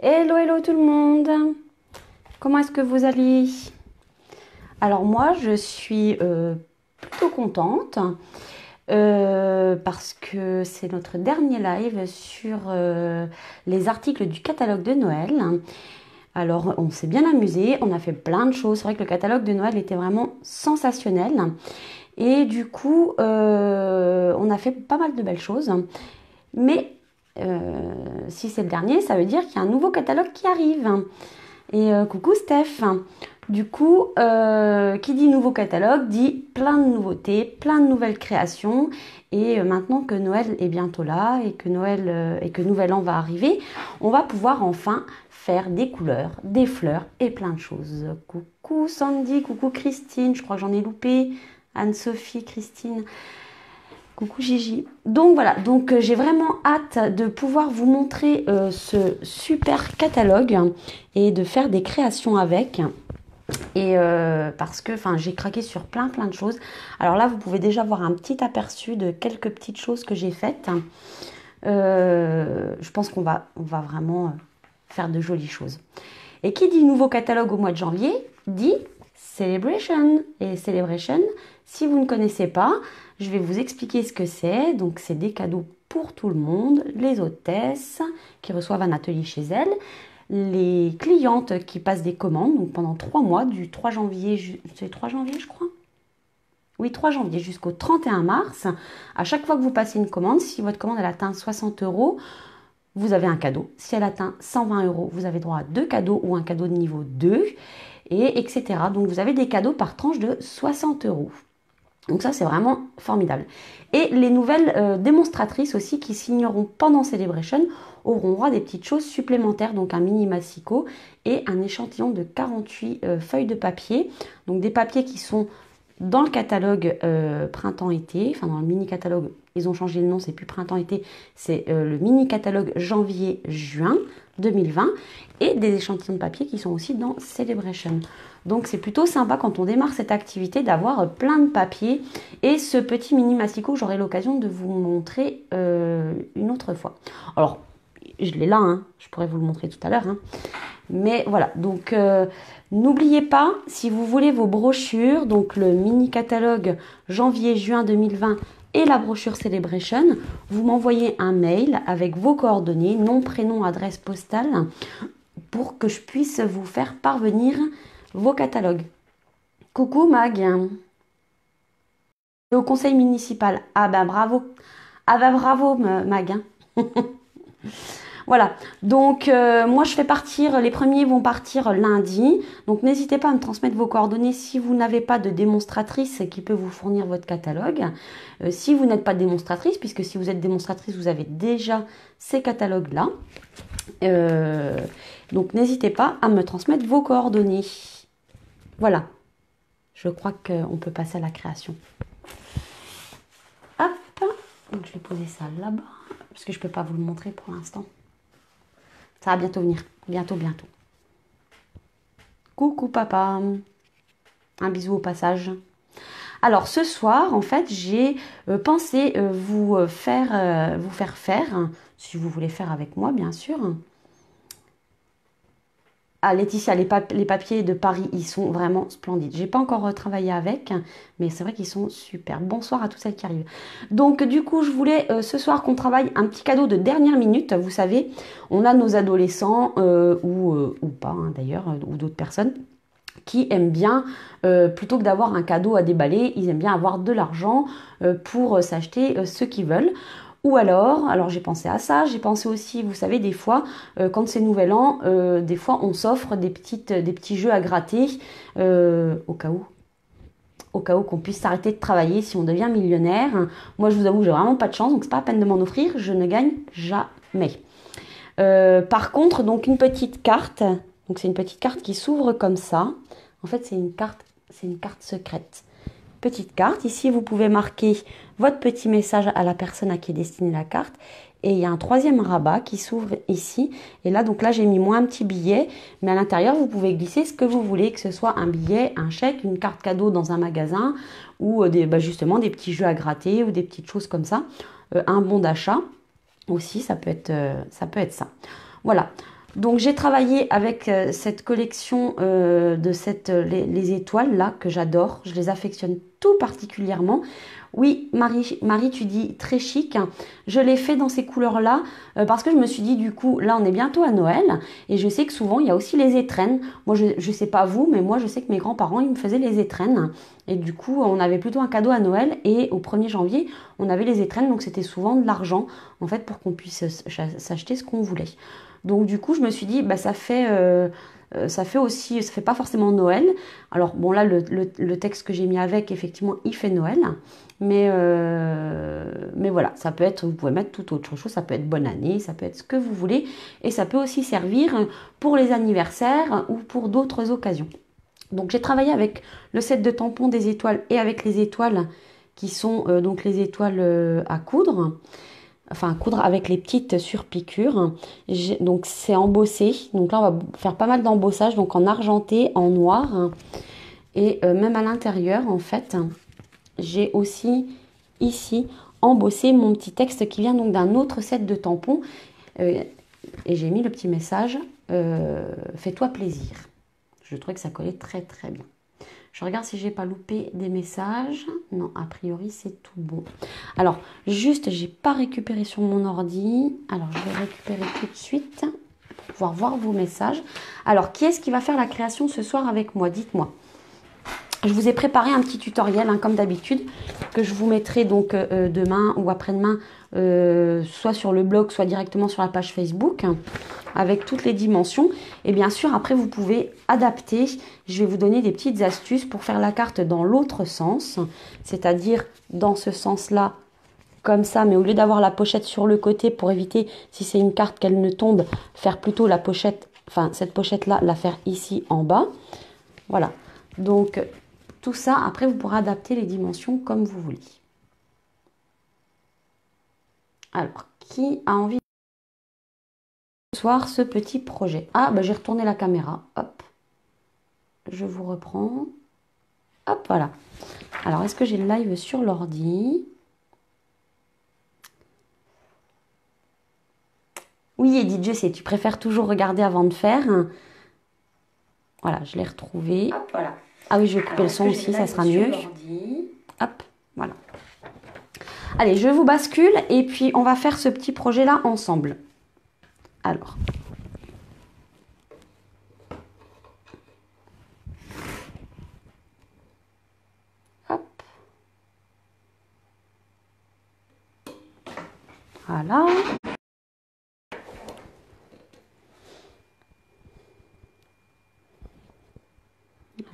Hello, hello tout le monde. Comment est-ce que vous allez? Alors moi, je suis plutôt contente parce que c'est notre dernier live sur les articles du catalogue de Noël. Alors, on s'est bien amusé, on a fait plein de choses. C'est vrai que le catalogue de Noël était vraiment sensationnel. Et du coup, on a fait pas mal de belles choses. Mais si c'est le dernier, ça veut dire qu'il y a un nouveau catalogue qui arrive. Et coucou Steph. Du coup, qui dit nouveau catalogue dit plein de nouveautés, plein de nouvelles créations. Et maintenant que Noël est bientôt là et que Nouvel An va arriver, on va pouvoir enfin faire des couleurs, des fleurs et plein de choses. Coucou Sandy, coucou Christine, je crois que j'en ai loupé. Anne-Sophie, Christine. Coucou Gigi. Donc voilà, j'ai vraiment hâte de pouvoir vous montrer ce super catalogue et de faire des créations avec. Et parce que j'ai craqué sur plein de choses. Alors là, vous pouvez déjà voir un petit aperçu de quelques petites choses que j'ai faites. Je pense qu'on va vraiment faire de jolies choses. Et qui dit nouveau catalogue au mois de janvier, dit Celebration. Et Celebration, si vous ne connaissez pas, je vais vous expliquer ce que c'est. Donc, c'est des cadeaux pour tout le monde, les hôtesses qui reçoivent un atelier chez elles, les clientes qui passent des commandes donc pendant 3 mois, du 3 janvier, c'est 3 janvier je crois. Oui, 3 janvier jusqu'au 31 mars. À chaque fois que vous passez une commande, si votre commande elle atteint 60 €, vous avez un cadeau. Si elle atteint 120 €, vous avez droit à 2 cadeaux ou un cadeau de niveau 2, et etc. Donc vous avez des cadeaux par tranche de 60 €. Donc ça, c'est vraiment formidable. Et les nouvelles démonstratrices aussi qui signeront pendant Celebration auront droit à des petites choses supplémentaires, donc un mini massicot et un échantillon de 48 feuilles de papier. Donc des papiers qui sont dans le catalogue printemps-été, enfin dans le mini-catalogue, ils ont changé le nom, c'est plus printemps-été, c'est le mini-catalogue janvier-juin 2020, et des échantillons de papier qui sont aussi dans Celebration. Donc c'est plutôt sympa quand on démarre cette activité d'avoir plein de papiers. Et ce petit mini massicot, j'aurai l'occasion de vous montrer une autre fois. Alors, je l'ai là, hein, je pourrais vous le montrer tout à l'heure. Hein. Mais voilà, donc n'oubliez pas, si vous voulez vos brochures, donc le mini catalogue janvier-juin 2020 et la brochure Celebration, vous m'envoyez un mail avec vos coordonnées, nom, prénom, adresse postale, pour que je puisse vous faire parvenir vos catalogues. Coucou Mag. Et au conseil municipal. Ah ben bravo. Ah ben bravo Mag. Voilà, donc moi je fais partir, les premiers vont partir lundi, donc n'hésitez pas à me transmettre vos coordonnées si vous n'avez pas de démonstratrice qui peut vous fournir votre catalogue. Si vous n'êtes pas démonstratrice, puisque si vous êtes démonstratrice, vous avez déjà ces catalogues-là. Donc n'hésitez pas à me transmettre vos coordonnées. Voilà, je crois qu'on peut passer à la création. Hop, donc je vais poser ça là-bas, parce que je ne peux pas vous le montrer pour l'instant. Ça va bientôt venir, bientôt. Coucou papa, un bisou au passage. Alors ce soir, en fait, j'ai pensé vous faire faire, si vous voulez faire avec moi, bien sûr. Ah Laetitia, les papiers de Paris, ils sont vraiment splendides. J'ai pas encore travaillé avec, mais c'est vrai qu'ils sont super. Bonsoir à toutes celles qui arrivent. Donc du coup, je voulais ce soir qu'on travaille un petit cadeau de dernière minute. Vous savez, on a nos adolescents, ou pas hein, d'ailleurs, ou d'autres personnes, qui aiment bien, plutôt que d'avoir un cadeau à déballer, ils aiment bien avoir de l'argent pour s'acheter ce qu'ils veulent. Ou alors j'ai pensé à ça, j'ai pensé aussi, vous savez, des fois, quand c'est Nouvel An, des fois on s'offre des petits jeux à gratter au cas où qu'on puisse s'arrêter de travailler si on devient millionnaire. Moi, je vous avoue, j'ai vraiment pas de chance, donc c'est pas la peine de m'en offrir, je ne gagne jamais. Par contre, donc une petite carte, donc c'est une petite carte qui s'ouvre comme ça. En fait, c'est une carte secrète. Petite carte. Ici, vous pouvez marquer votre petit message à la personne à qui est destinée la carte. Et il y a un troisième rabat qui s'ouvre ici. Et là, donc là, j'ai mis moi un petit billet. Mais à l'intérieur, vous pouvez glisser ce que vous voulez, que ce soit un billet, un chèque, une carte cadeau dans un magasin ou justement des petits jeux à gratter ou des petites choses comme ça. Un bon d'achat aussi, ça peut être ça. Voilà. Donc j'ai travaillé avec cette collection les étoiles là que j'adore, je les affectionne tout particulièrement. Oui, Marie, tu dis très chic. Je l'ai fait dans ces couleurs-là parce que je me suis dit du coup, là on est bientôt à Noël et je sais que souvent il y a aussi les étrennes. Moi je sais pas vous, mais moi je sais que mes grands-parents ils me faisaient les étrennes et du coup on avait plutôt un cadeau à Noël et au 1er janvier on avait les étrennes donc c'était souvent de l'argent en fait pour qu'on puisse s'acheter ce qu'on voulait. Donc du coup je me suis dit bah ça fait aussi, ça fait pas forcément Noël. Alors bon là le texte que j'ai mis avec effectivement il fait Noël. Mais voilà, ça peut être, vous pouvez mettre tout autre chose, ça peut être bonne année, ça peut être ce que vous voulez, et ça peut aussi servir pour les anniversaires ou pour d'autres occasions. Donc j'ai travaillé avec le set de tampons des étoiles et avec les étoiles qui sont donc les étoiles à coudre, enfin à coudre avec les petites surpiqûres. Donc c'est embossé, donc là on va faire pas mal d'embossage, donc en argenté, en noir, et même à l'intérieur en fait. J'ai aussi ici embossé mon petit texte qui vient donc d'un autre set de tampons et j'ai mis le petit message fais-toi plaisir. Je trouvais que ça collait très très bien. Je regarde si j'ai pas loupé des messages. Non, a priori c'est tout bon. Alors juste, j'ai pas récupéré sur mon ordi. Alors je vais récupérer tout de suite pour pouvoir voir vos messages. Alors qui est-ce qui va faire la création ce soir avec moi? Dites-moi. Je vous ai préparé un petit tutoriel, hein, comme d'habitude, que je vous mettrai donc demain ou après-demain, soit sur le blog, soit directement sur la page Facebook, avec toutes les dimensions. Et bien sûr, après, vous pouvez adapter. Je vais vous donner des petites astuces pour faire la carte dans l'autre sens, c'est-à-dire dans ce sens-là, comme ça, mais au lieu d'avoir la pochette sur le côté pour éviter, si c'est une carte qu'elle ne tombe, faire plutôt la pochette, enfin cette pochette-là, la faire ici en bas. Voilà. Donc, tout ça, après, vous pourrez adapter les dimensions comme vous voulez. Alors, qui a envie de voir ce petit projet? Ah, bah, j'ai retourné la caméra. Hop. Je vous reprends. Hop, voilà. Alors, est-ce que j'ai le live sur l'ordi? Oui, Edith, je sais, tu préfères toujours regarder avant de faire. Voilà, je l'ai retrouvé. Hop, voilà. Ah oui, je vais couper le son aussi, ça sera mieux. Hop, voilà. Allez, je vous bascule et puis on va faire ce petit projet-là ensemble. Alors. Hop. Voilà.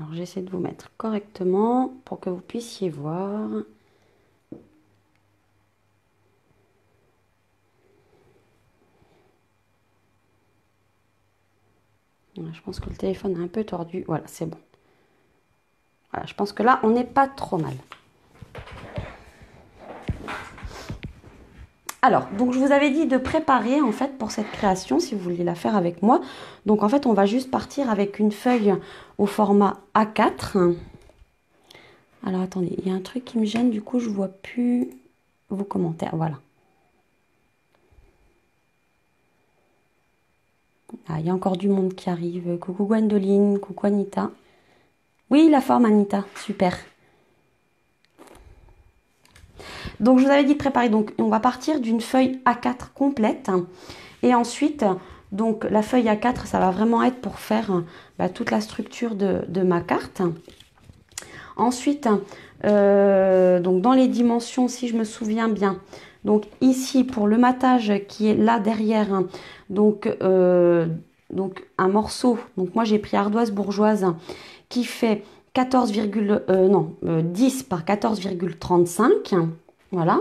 Alors, j'essaie de vous mettre correctement pour que vous puissiez voir. Je pense que le téléphone est un peu tordu. Voilà, c'est bon. Voilà, je pense que là, on n'est pas trop mal. Alors, donc je vous avais dit de préparer en fait pour cette création, si vous vouliez la faire avec moi. Donc en fait, on va juste partir avec une feuille au format A4. Alors attendez, il y a un truc qui me gêne, du coup je vois plus vos commentaires. Voilà. Ah, il y a encore du monde qui arrive. Coucou Gwendoline, coucou Anita. Oui, la forme Anita, super. Donc je vous avais dit de préparer, donc on va partir d'une feuille A4 complète. Et ensuite, donc la feuille A4, ça va vraiment être pour faire toute la structure de ma carte. Ensuite, donc dans les dimensions, si je me souviens bien, donc ici pour le matage qui est là derrière, donc un morceau, donc moi j'ai pris ardoise bourgeoise qui fait 10 par 14,35, voilà.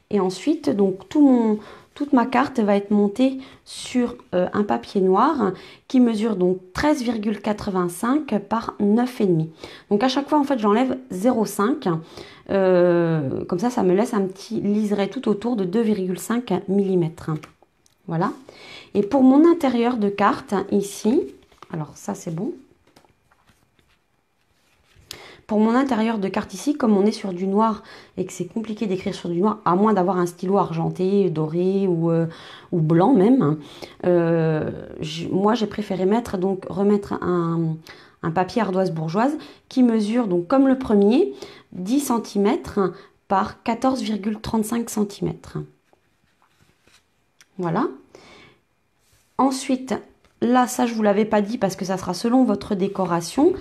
Et ensuite, donc toute ma carte va être montée sur un papier noir qui mesure donc 13,85 par 9,5. Donc à chaque fois, en fait, j'enlève 0,5. Comme ça me laisse un petit liseré tout autour de 2,5 mm. Voilà. Et pour mon intérieur de carte, ici, alors ça c'est bon. Pour mon intérieur de carte ici, comme on est sur du noir et que c'est compliqué d'écrire sur du noir, à moins d'avoir un stylo argenté, doré ou blanc même, moi j'ai préféré remettre un papier ardoise bourgeoise qui mesure, donc comme le premier, 10 cm par 14,35 cm. Voilà. Ensuite, là, ça je ne vous l'avais pas dit parce que ça sera selon votre décoration.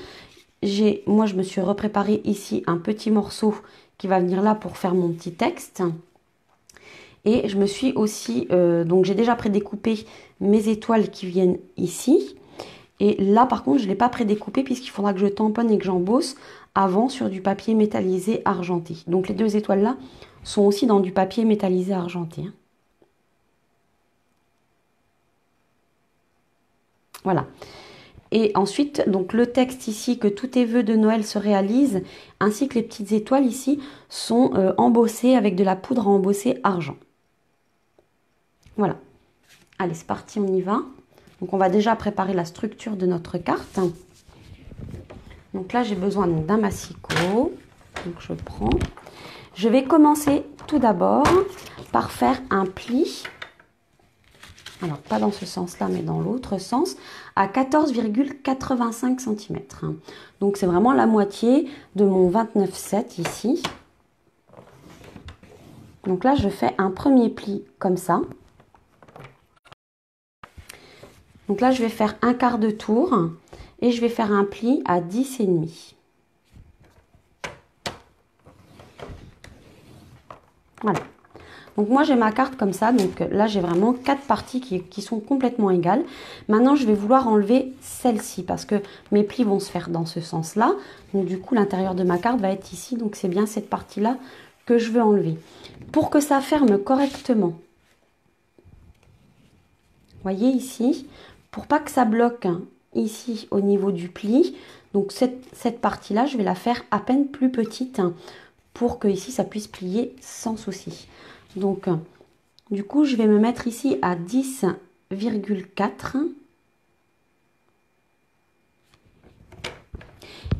Moi, je me suis repréparé ici un petit morceau qui va venir là pour faire mon petit texte. Et je me suis aussi, donc j'ai déjà prédécoupé mes étoiles qui viennent ici. Et là, par contre, je ne l'ai pas prédécoupé puisqu'il faudra que je tamponne et que j'embosse avant sur du papier métallisé argenté. Donc les deux étoiles là sont aussi dans du papier métallisé argenté. Hein. Voilà. Et ensuite, donc le texte ici, que tous tes vœux de Noël se réalisent, ainsi que les petites étoiles ici, sont embossées avec de la poudre à embosser argent. Voilà. Allez, c'est parti, on y va. Donc on va déjà préparer la structure de notre carte. Donc là, j'ai besoin d'un massicot. Donc je prends. Je vais commencer tout d'abord par faire un pli. Alors, pas dans ce sens-là, mais dans l'autre sens, à 14,85 cm. Donc, c'est vraiment la moitié de mon 29,7 ici. Donc là, je fais un premier pli comme ça. Donc là, je vais faire un quart de tour et je vais faire un pli à 10,5. Voilà. Donc moi j'ai ma carte comme ça, donc là j'ai vraiment 4 parties qui sont complètement égales. Maintenant je vais vouloir enlever celle-ci parce que mes plis vont se faire dans ce sens-là. Donc du coup l'intérieur de ma carte va être ici, donc c'est bien cette partie-là que je veux enlever. Pour que ça ferme correctement, voyez ici, pour pas que ça bloque ici au niveau du pli, donc cette partie-là je vais la faire à peine plus petite pour que ici ça puisse plier sans souci. Donc, du coup, je vais me mettre ici à 10,4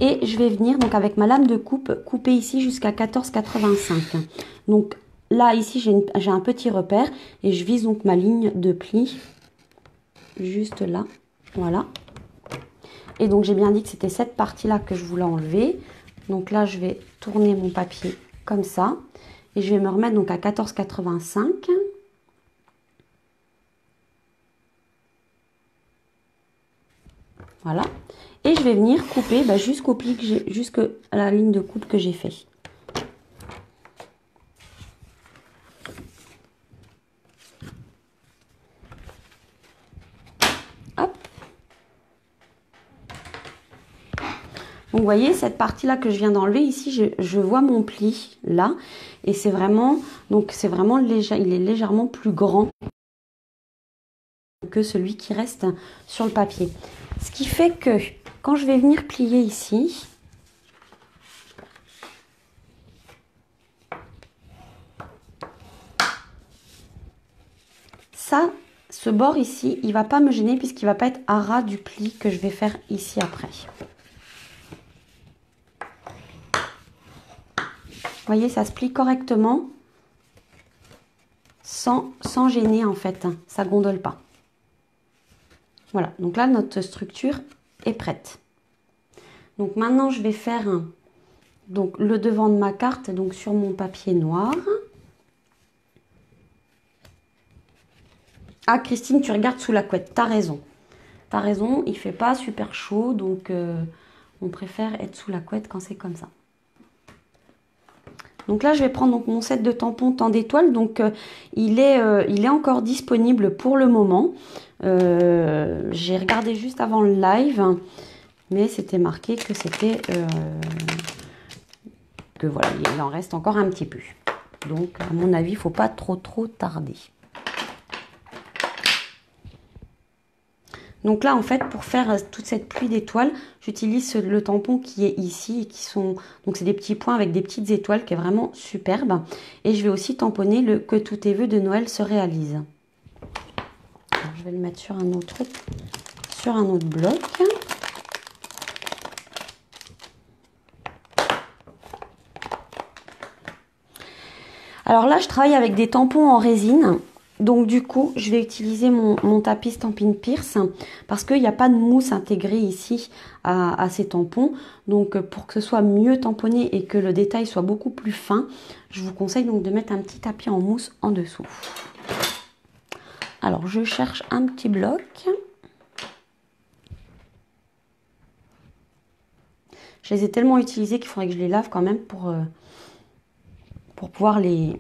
et je vais venir donc avec ma lame de coupe couper ici jusqu'à 14,85. Donc là, ici, j'ai un petit repère et je vise donc ma ligne de pli juste là. Voilà. Et donc, j'ai bien dit que c'était cette partie-là que je voulais enlever. Donc là, je vais tourner mon papier comme ça. Et je vais me remettre donc à 14,85. Voilà. Et je vais venir couper jusqu'au pli que j'ai, jusqu'à la ligne de coupe que j'ai fait. Hop. Donc vous voyez cette partie là que je viens d'enlever ici, je vois mon pli là et c'est vraiment léger, il est légèrement plus grand que celui qui reste sur le papier. Ce qui fait que quand je vais venir plier ici, ce bord ici, il va pas me gêner puisqu'il va pas être à ras du pli que je vais faire ici après. Vous voyez, ça se plie correctement sans gêner en fait, ça gondole pas. Voilà, donc là notre structure est prête. Donc maintenant je vais faire donc le devant de ma carte donc sur mon papier noir. Ah Christine, tu regardes sous la couette, t'as raison. T'as raison, il fait pas super chaud donc on préfère être sous la couette quand c'est comme ça. Donc là, je vais prendre donc mon set de tampons temps d'étoile. Donc, il est encore disponible pour le moment. J'ai regardé juste avant le live, mais c'était marqué que c'était que voilà, il en reste encore un petit peu. Donc, à mon avis, il ne faut pas trop tarder. Donc là, en fait, pour faire toute cette pluie d'étoiles, j'utilise le tampon qui est ici et qui sont... Donc, c'est des petits points avec des petites étoiles qui est vraiment superbe. Et je vais aussi tamponner le « Que tous tes vœux de Noël se réalisent ». Je vais le mettre sur un autre bloc. Alors là, je travaille avec des tampons en résine. Donc du coup, je vais utiliser mon tapis Stampin' Pierce parce qu'il n'y a pas de mousse intégrée ici à ces tampons. Donc pour que ce soit mieux tamponné et que le détail soit beaucoup plus fin, je vous conseille donc de mettre un petit tapis en mousse en dessous. Alors je cherche un petit bloc. Je les ai tellement utilisés qu'il faudrait que je les lave quand même pour pouvoir les...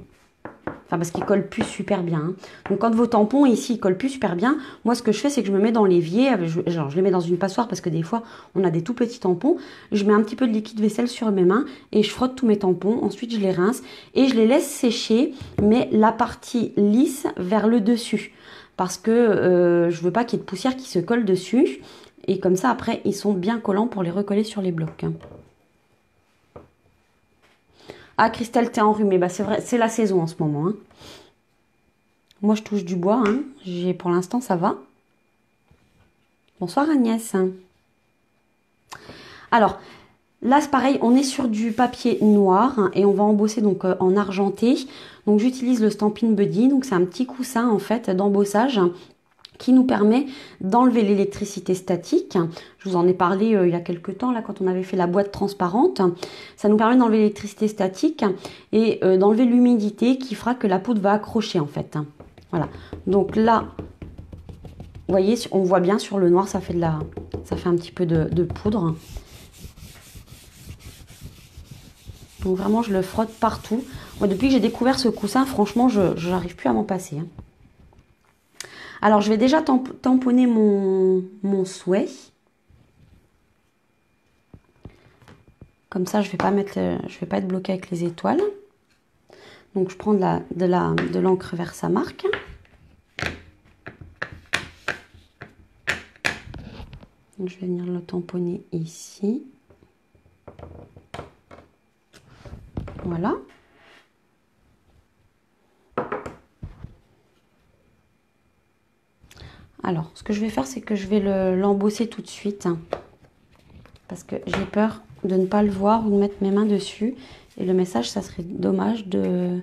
Enfin, parce qu'ils collent plus super bien. Hein. Donc, quand vos tampons ici, ils collent plus super bien, moi, ce que je fais, c'est que je me mets dans l'évier. Genre, je les mets dans une passoire parce que des fois, on a des tout petits tampons. Je mets un petit peu de liquide vaisselle sur mes mains et je frotte tous mes tampons. Ensuite, je les rince et je les laisse sécher, mais la partie lisse vers le dessus. Parce que je veux pas qu'il y ait de poussière qui se colle dessus. Et comme ça, après, ils sont bien collants pour les recoller sur les blocs. Ah, Christelle, t'es enrhumée. Bah, c'est vrai, c'est la saison en ce moment. Hein. Moi, je touche du bois. Hein. Pour l'instant, ça va. Bonsoir Agnès. Alors, là, c'est pareil. On est sur du papier noir hein, et on va embosser donc en argenté. Donc, j'utilise le Stampin' Buddy. Donc, c'est un petit coussin en fait d'embossage qui nous permet d'enlever l'électricité statique. Je vous en ai parlé il y a quelques temps, là, quand on avait fait la boîte transparente. Ça nous permet d'enlever l'électricité statique et d'enlever l'humidité qui fera que la poudre va accrocher, en fait. Voilà. Donc là, vous voyez, on voit bien sur le noir, ça fait un petit peu de poudre. Donc vraiment, je le frotte partout. Moi, depuis que j'ai découvert ce coussin, franchement, je n'arrive plus à m'en passer. Hein. Alors, je vais déjà tamponner mon souhait. Comme ça, je vais pas être bloquée avec les étoiles. Donc, je prends de l'encre Versamark. Donc, je vais venir le tamponner ici. Voilà. Alors, ce que je vais faire, c'est que je vais l'embosser tout de suite. Hein, parce que j'ai peur de ne pas le voir ou de mettre mes mains dessus. Et le message, ça serait dommage de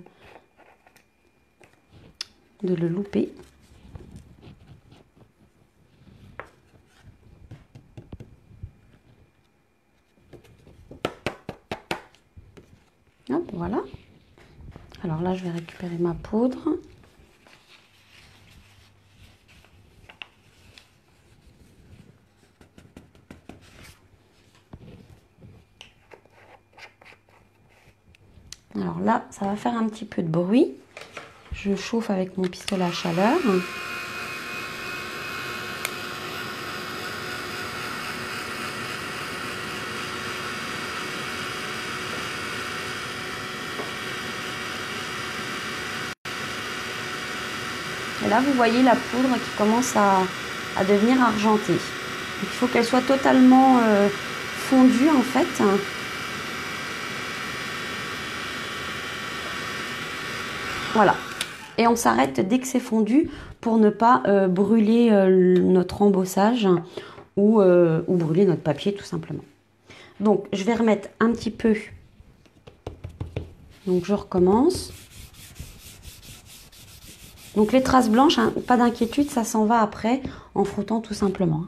le louper. Hop, voilà. Alors là, je vais récupérer ma poudre. Alors là, ça va faire un petit peu de bruit. Je chauffe avec mon pistolet à chaleur. Et là, vous voyez la poudre qui commence à devenir argentée. Donc, il faut qu'elle soit totalement fondue en fait. Voilà. Et on s'arrête dès que c'est fondu pour ne pas brûler notre embossage ou brûler notre papier tout simplement. Donc, je vais remettre un petit peu. Donc, je recommence. Donc, les traces blanches, hein, pas d'inquiétude, ça s'en va après en frottant tout simplement.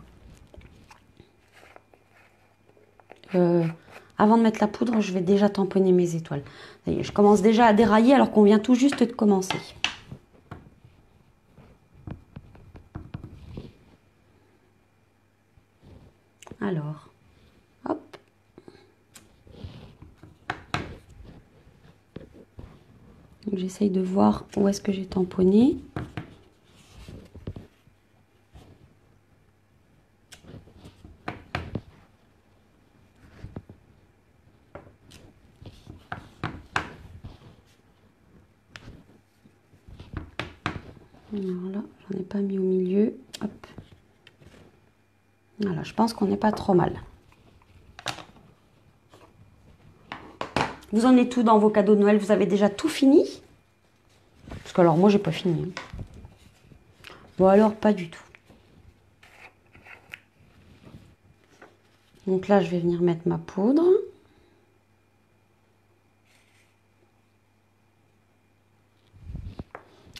Avant de mettre la poudre, je vais déjà tamponner mes étoiles. Je commence déjà à dérailler alors qu'on vient tout juste de commencer. Alors, hop. J'essaye de voir où est-ce que j'ai tamponné. Alors là, j'en ai pas mis au milieu. Hop. Voilà, je pense qu'on n'est pas trop mal. Vous en êtes tout dans vos cadeaux de Noël? Vous avez déjà tout fini? Parce que alors moi, j'ai pas fini. Bon alors, pas du tout. Donc là, je vais venir mettre ma poudre.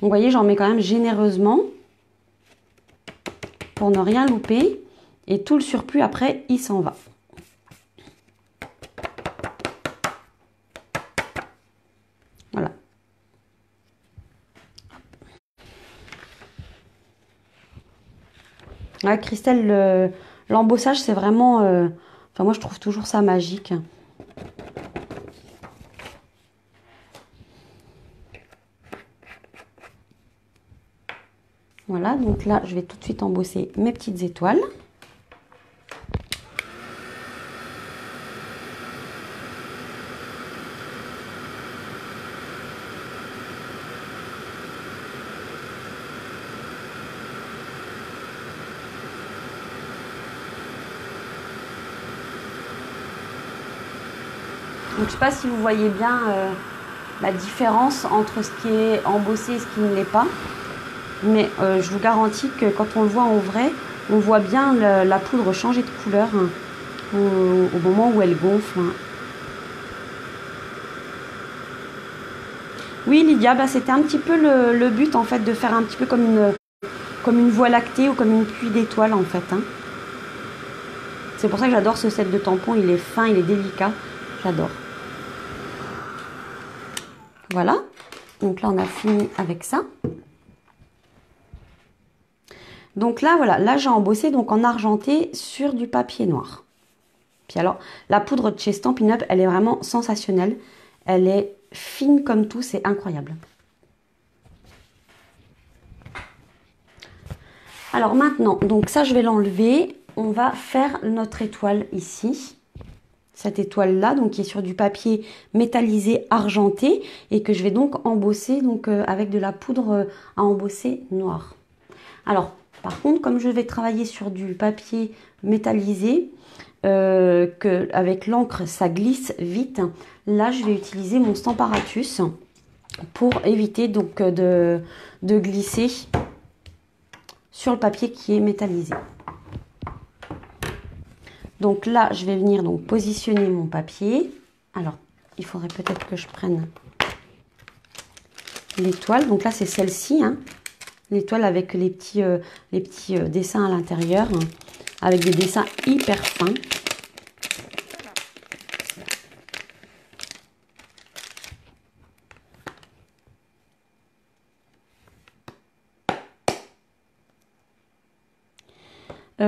vous voyez, j'en mets quand même généreusement pour ne rien louper. Et tout le surplus, après, il s'en va. Voilà. Ouais, Christelle, l'embossage, c'est vraiment... enfin, moi, je trouve toujours ça magique. Voilà, donc là, je vais tout de suite embosser mes petites étoiles. Donc, je ne sais pas si vous voyez bien la différence entre ce qui est embossé et ce qui ne l'est pas. Mais je vous garantis que quand on le voit en vrai, on voit bien la poudre changer de couleur hein, au moment où elle gonfle. Hein. Oui, Lydia, bah, c'était un petit peu le but en fait de faire un petit peu comme une voie lactée ou comme une pluie d'étoiles en fait. Hein. C'est pour ça que j'adore ce set de tampons, il est fin, il est délicat, j'adore. Voilà, donc là on a fini avec ça. Donc là, voilà, là j'ai embossé donc en argenté sur du papier noir. Puis alors, la poudre de chez Stampin' Up, elle est vraiment sensationnelle. Elle est fine comme tout, c'est incroyable. Alors maintenant, donc ça je vais l'enlever. On va faire notre étoile ici. Cette étoile-là, donc qui est sur du papier métallisé argenté et que je vais donc embosser donc, avec de la poudre à embosser noire. Alors, par contre, comme je vais travailler sur du papier métallisé, avec l'encre, ça glisse vite, là, je vais utiliser mon Stamparatus pour éviter donc de glisser sur le papier qui est métallisé. Donc là, je vais venir donc positionner mon papier. Alors, il faudrait peut-être que je prenne l'étoile. Donc là, c'est celle-ci, hein. L'étoile avec les petits dessins à l'intérieur, hein, avec des dessins hyper fins.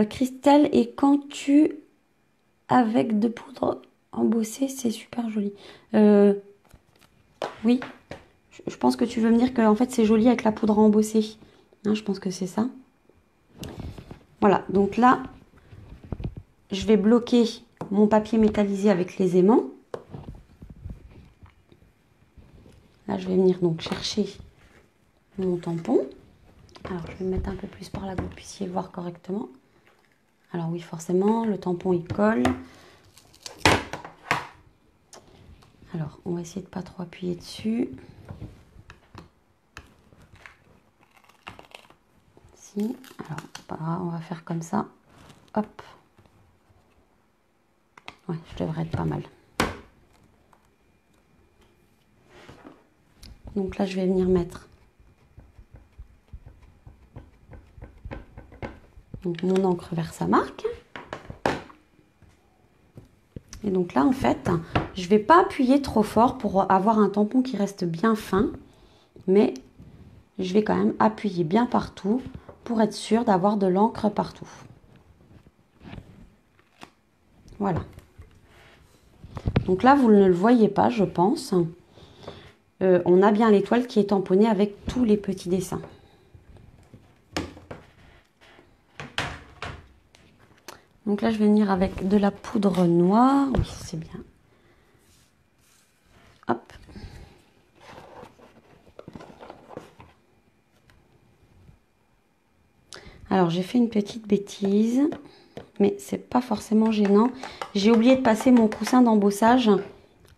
Christelle, et quand tu avec de poudre embossée, c'est super joli. Oui, je pense que tu veux me dire que en fait c'est joli avec la poudre embossée. Hein, je pense que c'est ça. Voilà, donc là, je vais bloquer mon papier métallisé avec les aimants. Là, je vais venir donc chercher mon tampon. Alors, je vais me mettre un peu plus par là que vous puissiez voir correctement. Alors oui, forcément, le tampon, il colle. Alors, on va essayer de ne pas trop appuyer dessus. Si, alors, pas grave, on va faire comme ça. Hop. Ouais, je devrais être pas mal. Donc là, je vais venir mettre donc, mon encre vers sa marque. Et donc là, en fait, je ne vais pas appuyer trop fort pour avoir un tampon qui reste bien fin. Mais je vais quand même appuyer bien partout pour être sûre d'avoir de l'encre partout. Voilà. Donc là, vous ne le voyez pas, je pense. On a bien l'étoile qui est tamponnée avec tous les petits dessins. Donc là, je vais venir avec de la poudre noire. Oui, c'est bien. Hop. Alors, j'ai fait une petite bêtise, mais c'est pas forcément gênant. J'ai oublié de passer mon coussin d'embossage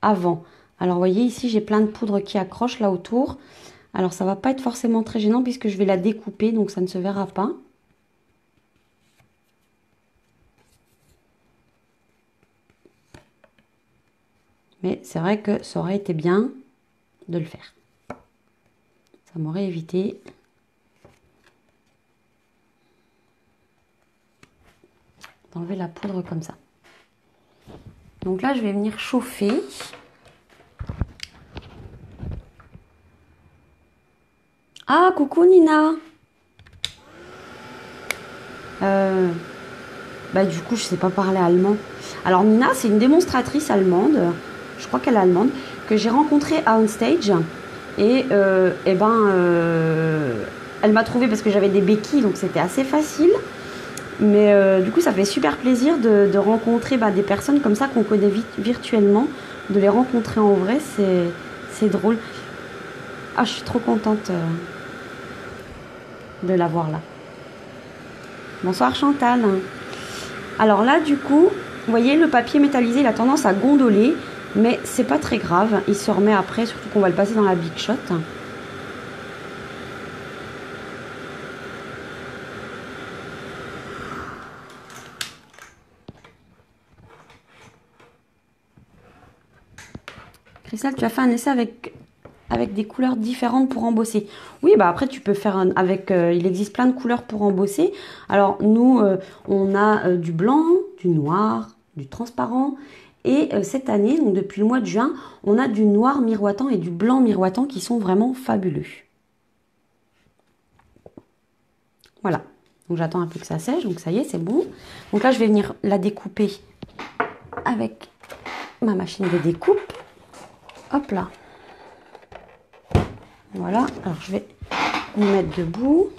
avant. Alors, vous voyez, ici, j'ai plein de poudre qui accroche là autour. Alors, ça va pas être forcément très gênant puisque je vais la découper, donc ça ne se verra pas. Mais c'est vrai que ça aurait été bien de le faire. Ça Ça m'aurait évité d'enlever la poudre comme ça. Donc là, je vais venir chauffer. Ah, coucou Nina. Du coup, je sais pas parler allemand. Alors Nina, c'est une démonstratrice allemande, je crois qu'elle est allemande, que j'ai rencontrée à OnStage. Et elle m'a trouvée parce que j'avais des béquilles, donc c'était assez facile. Mais du coup, ça fait super plaisir de rencontrer des personnes comme ça qu'on connaît virtuellement, de les rencontrer en vrai, c'est drôle. Ah, je suis trop contente de la voir là. Bonsoir Chantal. Alors là, du coup, vous voyez, le papier métallisé, il a tendance à gondoler, mais c'est pas très grave. Il se remet après, surtout qu'on va le passer dans la Big Shot. Christelle, tu as fait un essai avec des couleurs différentes pour embosser. Oui, après tu peux faire il existe plein de couleurs pour embosser. Alors nous, on a du blanc, du noir, du transparent. Et cette année, donc depuis le mois de juin, on a du noir miroitant et du blanc miroitant qui sont vraiment fabuleux. Voilà. Donc j'attends un peu que ça sèche. Donc ça y est, c'est bon. Donc là, je vais venir la découper avec ma machine de découpe. Hop là. Voilà, alors je vais me mettre debout.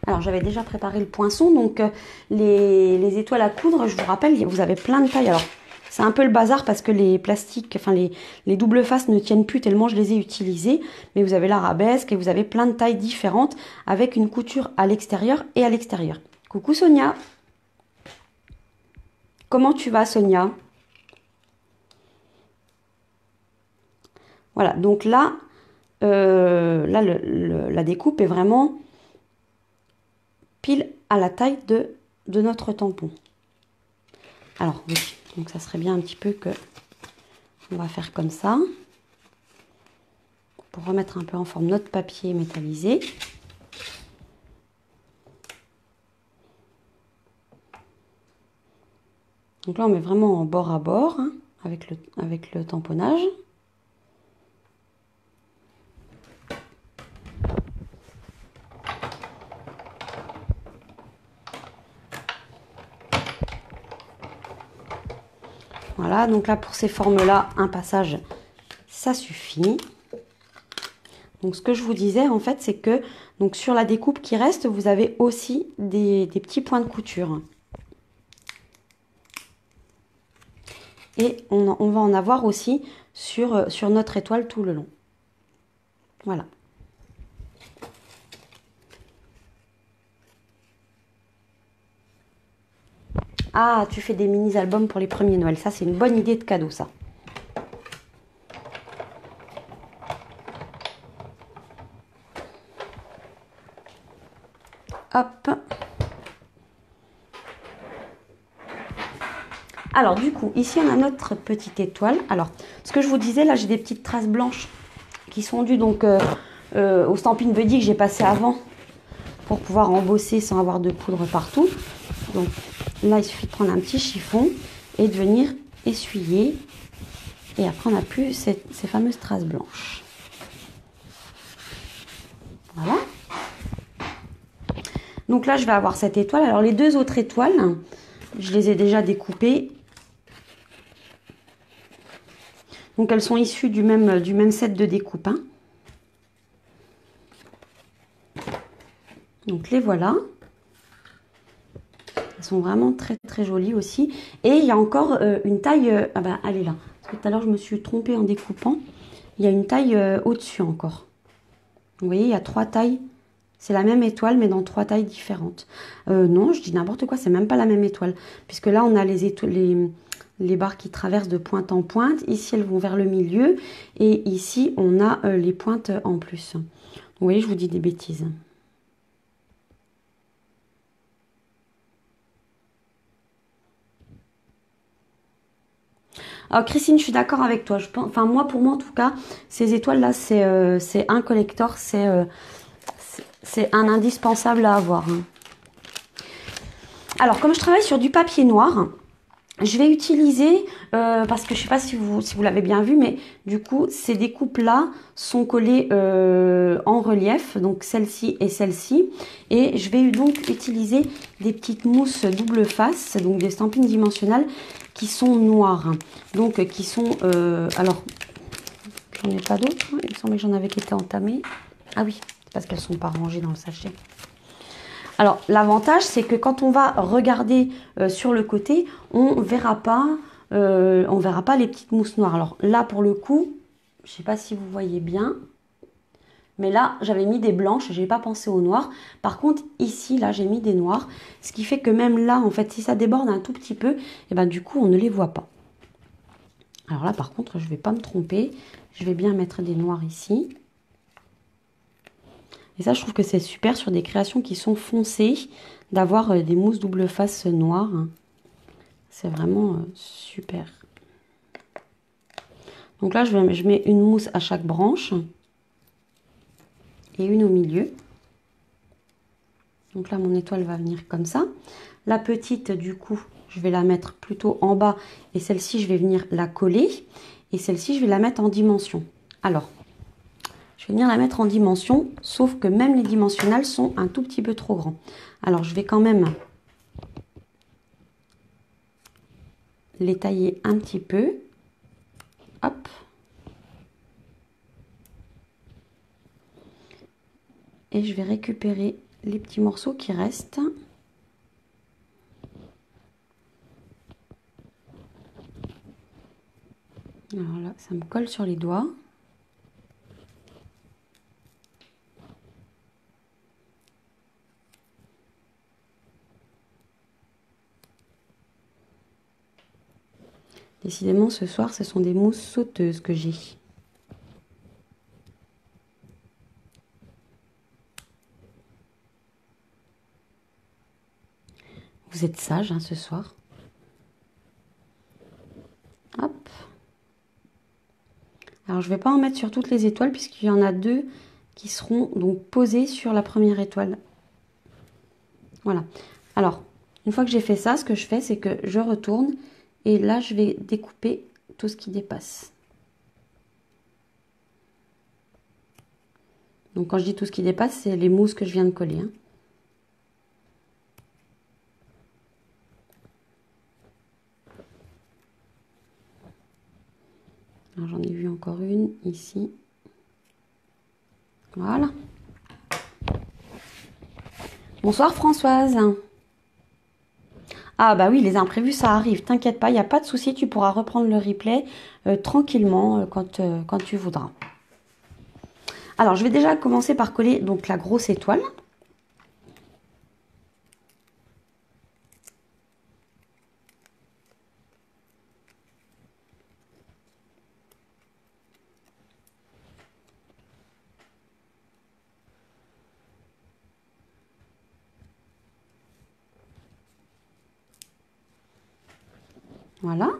Alors j'avais déjà préparé le poinçon, donc les étoiles à coudre, je vous rappelle, vous avez plein de tailles. Alors c'est un peu le bazar parce que les plastiques, enfin les doubles faces ne tiennent plus tellement je les ai utilisées. Mais vous avez l'arabesque et vous avez plein de tailles différentes avec une couture à l'extérieur et à l'extérieur. Coucou Sonia. Comment tu vas Sonia? Voilà, donc là, la découpe est vraiment pile à la taille de notre tampon. Alors oui, donc ça serait bien un petit peu que on va faire comme ça pour remettre un peu en forme notre papier métallisé. Donc là, on met vraiment en bord à bord hein, avec le tamponnage. Voilà, donc là pour ces formes-là, un passage, ça suffit. Donc ce que je vous disais en fait, c'est que donc sur la découpe qui reste, vous avez aussi des petits points de couture. Et on va en avoir aussi sur notre étoile tout le long. Voilà. Ah, tu fais des mini-albums pour les premiers Noël. Ça, c'est une bonne idée de cadeau, ça. Hop. Alors, du coup, ici, on a notre petite étoile. Alors, ce que je vous disais, là, j'ai des petites traces blanches qui sont dues donc au Stampin' Buddy que j'ai passé avant pour pouvoir embosser sans avoir de poudre partout. Donc, là, il suffit de prendre un petit chiffon et de venir essuyer. Et après, on n'a plus ces fameuses traces blanches. Voilà. Donc là, je vais avoir cette étoile. Alors, les deux autres étoiles, je les ai déjà découpées. Donc, elles sont issues du même set de découpe. Hein. Donc, les voilà. Elles sont vraiment très, très jolies aussi. Et il y a encore une taille... elle est là. Parce que tout à l'heure, je me suis trompée en découpant. Il y a une taille au-dessus encore. Vous voyez, il y a 3 tailles. C'est la même étoile, mais dans 3 tailles différentes. Non, je dis n'importe quoi, c'est même pas la même étoile. Puisque là, on a les barres qui traversent de pointe en pointe. Ici, elles vont vers le milieu. Et ici, on a les pointes en plus. Vous voyez, je vous dis des bêtises. Alors Christine, je suis d'accord avec toi. Enfin moi, pour moi en tout cas, ces étoiles-là, c'est un collector, c'est un indispensable à avoir, hein. Alors comme je travaille sur du papier noir, je vais utiliser, parce que je ne sais pas si vous l'avez bien vu, mais du coup, ces découpes-là sont collées en relief, donc celle-ci et celle-ci. Et je vais donc utiliser des petites mousses double face, donc des stampines dimensionnelles qui sont noires. Donc qui sont, alors, j'en ai pas d'autres, hein. Il me semblait que j'en avais qui étaient entamées. Ah oui, c'est parce qu'elles ne sont pas rangées dans le sachet. Alors, l'avantage, c'est que quand on va regarder sur le côté, on verra pas les petites mousses noires. Alors là, pour le coup, je ne sais pas si vous voyez bien, mais là, j'avais mis des blanches, je n'ai pas pensé aux noirs. Par contre, ici, là, j'ai mis des noirs, ce qui fait que même là, en fait, si ça déborde un tout petit peu, et ben, du coup, on ne les voit pas. Alors là, par contre, je ne vais pas me tromper. Je vais bien mettre des noirs ici. Et ça, je trouve que c'est super sur des créations qui sont foncées, d'avoir des mousses double face noires. C'est vraiment super. Donc là, je mets une mousse à chaque branche et une au milieu. Donc là, mon étoile va venir comme ça. La petite, du coup, je vais la mettre plutôt en bas et celle-ci, je vais venir la coller. Et celle-ci, je vais la mettre en dimension. Alors, je vais venir la mettre en dimension, sauf que même les dimensionnels sont un tout petit peu trop grands. Alors, je vais quand même les tailler un petit peu. Hop. Et je vais récupérer les petits morceaux qui restent. Alors là, ça me colle sur les doigts. Décidément, ce soir, ce sont des mousses sauteuses que j'ai. Vous êtes sage, hein, ce soir. Hop. Alors, je ne vais pas en mettre sur toutes les étoiles, puisqu'il y en a deux qui seront donc posées sur la première étoile. Voilà. Alors, une fois que j'ai fait ça, ce que je fais, c'est que je retourne. Et là, je vais découper tout ce qui dépasse. Donc, quand je dis tout ce qui dépasse, c'est les mousses que je viens de coller, hein. Alors, j'en ai vu encore une ici. Voilà. Bonsoir Françoise. Ah bah oui, les imprévus, ça arrive. T'inquiète pas, il n'y a pas de souci. Tu pourras reprendre le replay tranquillement quand tu voudras. Alors, je vais déjà commencer par coller donc la grosse étoile. Voilà.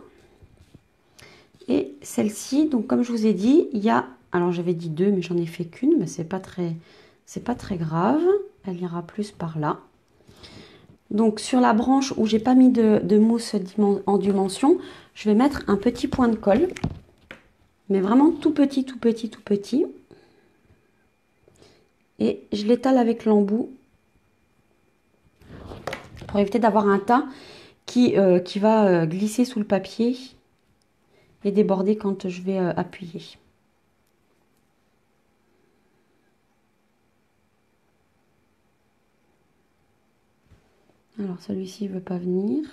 Et celle-ci, donc comme je vous ai dit, il y a... Alors, j'avais dit deux, mais j'en ai fait qu'une. Mais c'est pas très grave. Elle ira plus par là. Donc, sur la branche où j'ai pas mis de mousse en dimension, je vais mettre un petit point de colle. Mais vraiment tout petit, tout petit, tout petit. Et je l'étale avec l'embout pour éviter d'avoir un tas qui va glisser sous le papier et déborder quand je vais appuyer. Alors celui-ci ne veut pas venir.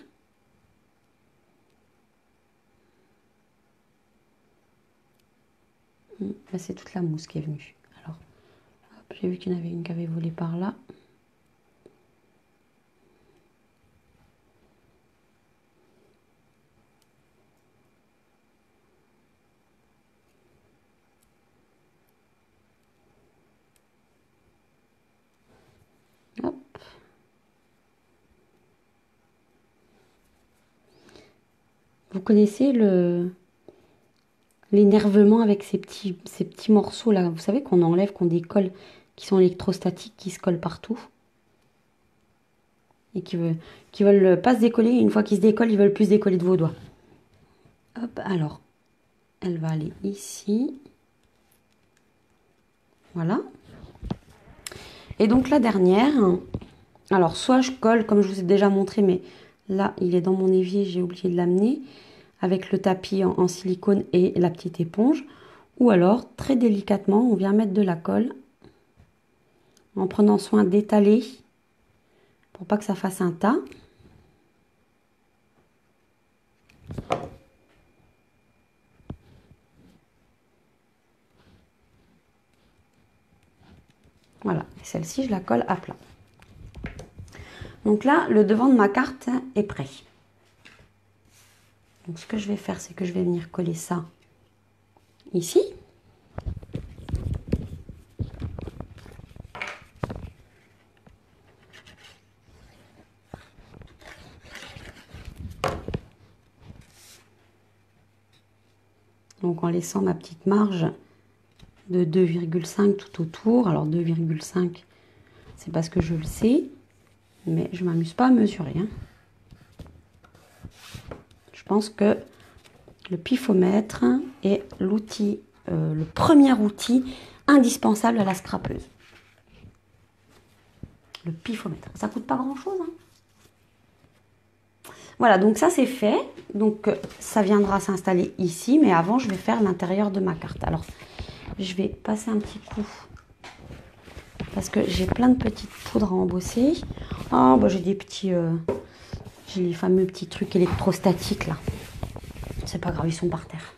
Là, c'est toute la mousse qui est venue. Alors, j'ai vu qu'il y en avait une qui avait volé par là. Hop. Vous connaissez le l'énervement avec ces petits morceaux là, vous savez qu'on enlève, qu'on décolle, qui sont électrostatiques, qui se collent partout. Et qui veulent pas se décoller. Une fois qu'ils se décollent, ils veulent plus se décoller de vos doigts. Hop, alors, elle va aller ici. Voilà. Et donc la dernière, alors soit je colle comme je vous ai déjà montré, mais là il est dans mon évier, j'ai oublié de l'amener, avec le tapis en silicone et la petite éponge. Ou alors, très délicatement, on vient mettre de la colle en prenant soin d'étaler pour pas que ça fasse un tas. Voilà, celle-ci, je la colle à plat. Donc là, le devant de ma carte est prêt. Donc ce que je vais faire, c'est que je vais venir coller ça ici. Donc en laissant ma petite marge de 2,5 tout autour. Alors 2,5, c'est parce que je le sais, mais je ne m'amuse pas à mesurer. Hein. Je pense que le pifomètre est l'outil, le premier outil indispensable à la scrapeuse. Le pifomètre. Ça coûte pas grand-chose. Hein. Voilà, donc ça c'est fait. Donc ça viendra s'installer ici, mais avant je vais faire l'intérieur de ma carte. Alors, je vais passer un petit coup parce que j'ai plein de petites poudres à embosser. Oh, bah j'ai des petits... j'ai les fameux petits trucs électrostatiques là. C'est pas grave, ils sont par terre.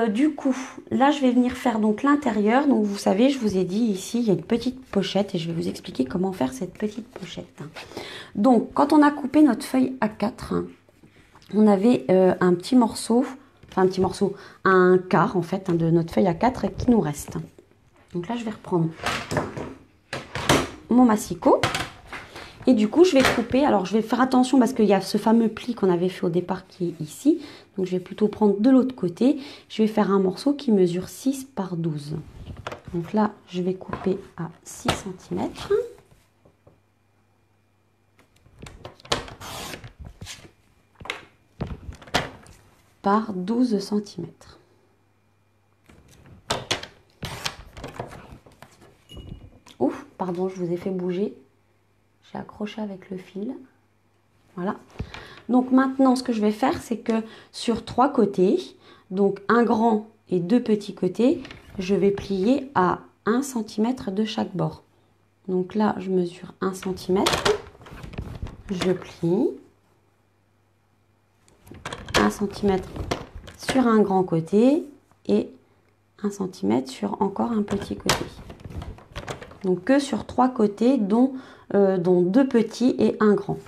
Du coup, là je vais venir faire donc l'intérieur. Donc vous savez, je vous ai dit ici, il y a une petite pochette et je vais vous expliquer comment faire cette petite pochette. Donc, quand on a coupé notre feuille A4, on avait un petit morceau, enfin un petit morceau, un quart en fait de notre feuille A4 qui nous reste. Donc là, je vais reprendre mon massicot. Et du coup, je vais couper. Alors, je vais faire attention parce qu'il y a ce fameux pli qu'on avait fait au départ qui est ici. Donc, je vais plutôt prendre de l'autre côté. Je vais faire un morceau qui mesure 6 par 12. Donc là, je vais couper à 6 cm. Par 12 cm. Ouf, pardon, je vous ai fait bouger. J'ai accroché avec le fil. Voilà. Donc maintenant, ce que je vais faire, c'est que sur 3 côtés, donc un grand et 2 petits côtés, je vais plier à 1 cm de chaque bord. Donc là, je mesure 1 cm. Je plie. 1 cm sur un grand côté et 1 cm sur encore un petit côté. Donc que sur 3 côtés, dont 2 petits et un grand.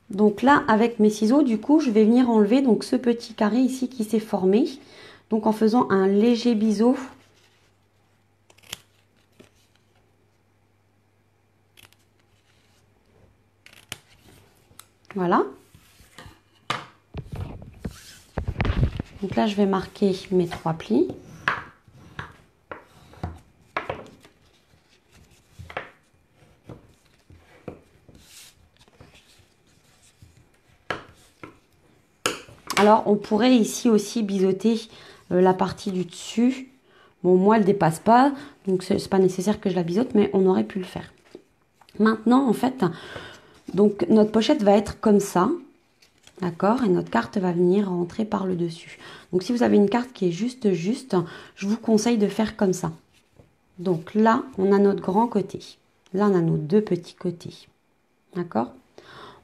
Donc là, avec mes ciseaux, du coup, je vais venir enlever donc ce petit carré ici qui s'est formé. Donc en faisant un léger biseau. Voilà. Donc là, je vais marquer mes 3 plis. Alors, on pourrait ici aussi biseauter la partie du dessus. Bon, moi, elle dépasse pas, donc c'est pas nécessaire que je la biseaute, mais on aurait pu le faire. Maintenant, en fait, donc notre pochette va être comme ça. D'accord, et notre carte va venir rentrer par le dessus. Donc si vous avez une carte qui est juste, je vous conseille de faire comme ça. Donc là, on a notre grand côté. Là, on a nos 2 petits côtés. D'accord?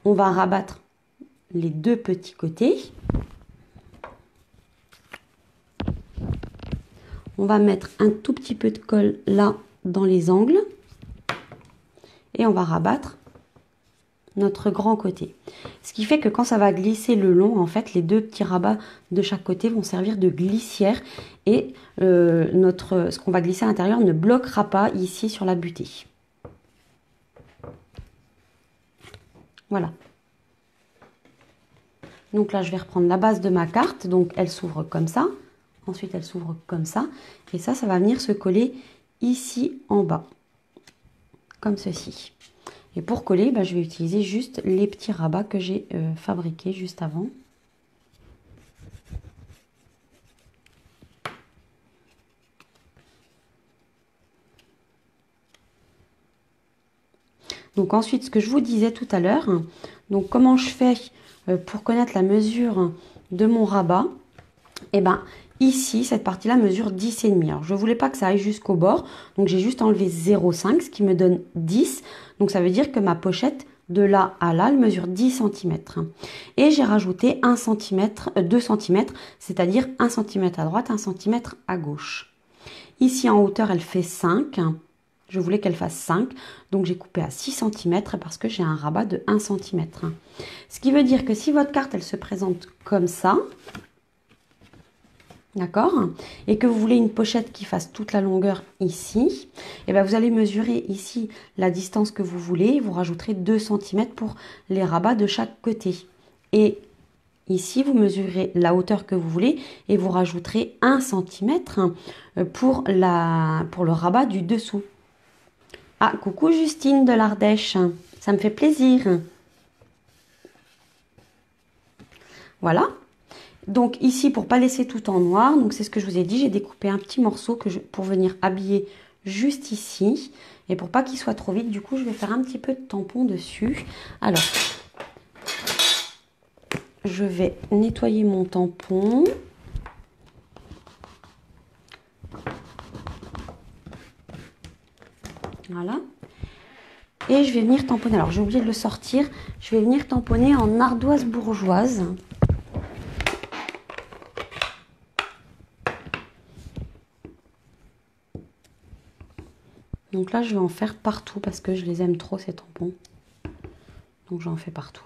On va rabattre les 2 petits côtés. On va mettre un tout petit peu de colle là, dans les angles. Et on va rabattre notre grand côté. Ce qui fait que quand ça va glisser le long, en fait, les 2 petits rabats de chaque côté vont servir de glissière et ce qu'on va glisser à l'intérieur ne bloquera pas ici sur la butée. Voilà. Donc là, je vais reprendre la base de ma carte. Donc, elle s'ouvre comme ça. Ensuite, elle s'ouvre comme ça. Et ça va venir se coller ici en bas. Comme ceci. Et pour coller, je vais utiliser juste les petits rabats que j'ai fabriqués juste avant. Donc ensuite, ce que je vous disais tout à l'heure, donc comment je fais pour connaître la mesure de mon rabat? Et bien ici, cette partie-là mesure 10,5. Alors je ne voulais pas que ça aille jusqu'au bord, donc j'ai juste enlevé 0,5, ce qui me donne 10. Donc ça veut dire que ma pochette, de là à là, elle mesure 10 cm. Et j'ai rajouté 1 cm, 2 cm, c'est-à-dire 1 cm à droite, 1 cm à gauche. Ici en hauteur, elle fait 5. Je voulais qu'elle fasse 5, donc j'ai coupé à 6 cm parce que j'ai un rabat de 1 cm. Ce qui veut dire que si votre carte, elle se présente comme ça, d'accord, et que vous voulez une pochette qui fasse toute la longueur ici, et bien vous allez mesurer ici la distance que vous voulez, vous rajouterez 2 cm pour les rabats de chaque côté. Et ici, vous mesurez la hauteur que vous voulez et vous rajouterez 1 cm pour le rabat du dessous. Ah, coucou Justine de l'Ardèche, ça me fait plaisir. Voilà. Donc ici, pour pas laisser tout en noir, donc c'est ce que je vous ai dit, j'ai découpé un petit morceau pour venir habiller juste ici. Et pour pas qu'il soit trop vite, du coup, je vais faire un petit peu de tampon dessus. Alors, je vais nettoyer mon tampon. Voilà. Et je vais venir tamponner. Alors, j'ai oublié de le sortir. Je vais venir tamponner en ardoise bourgeoise. Donc là, je vais en faire partout parce que je les aime trop, ces tampons. Donc, j'en fais partout.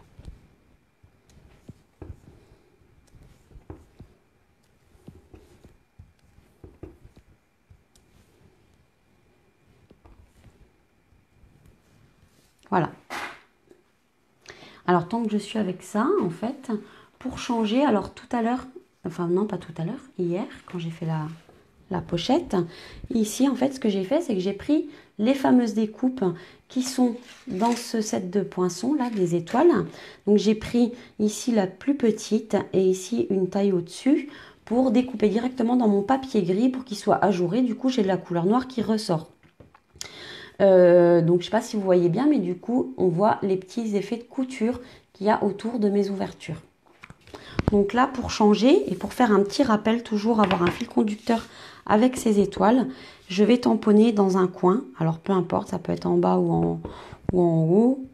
Voilà. Alors, tant que je suis avec ça, en fait, pour changer, alors tout à l'heure, enfin non, pas tout à l'heure, hier, quand j'ai fait la pochette, ici, en fait, ce que j'ai fait, c'est que j'ai pris les fameuses découpes qui sont dans ce set de poinçons, là, des étoiles. Donc, j'ai pris ici la plus petite et ici une taille au-dessus pour découper directement dans mon papier gris pour qu'il soit ajouré. Du coup, j'ai de la couleur noire qui ressort. Donc je ne sais pas si vous voyez bien, mais du coup on voit les petits effets de couture qu'il y a autour de mes ouvertures. Donc là, pour changer et pour faire un petit rappel, toujours avoir un fil conducteur avec ces étoiles, je vais tamponner dans un coin. Alors peu importe, ça peut être en bas ou en haut.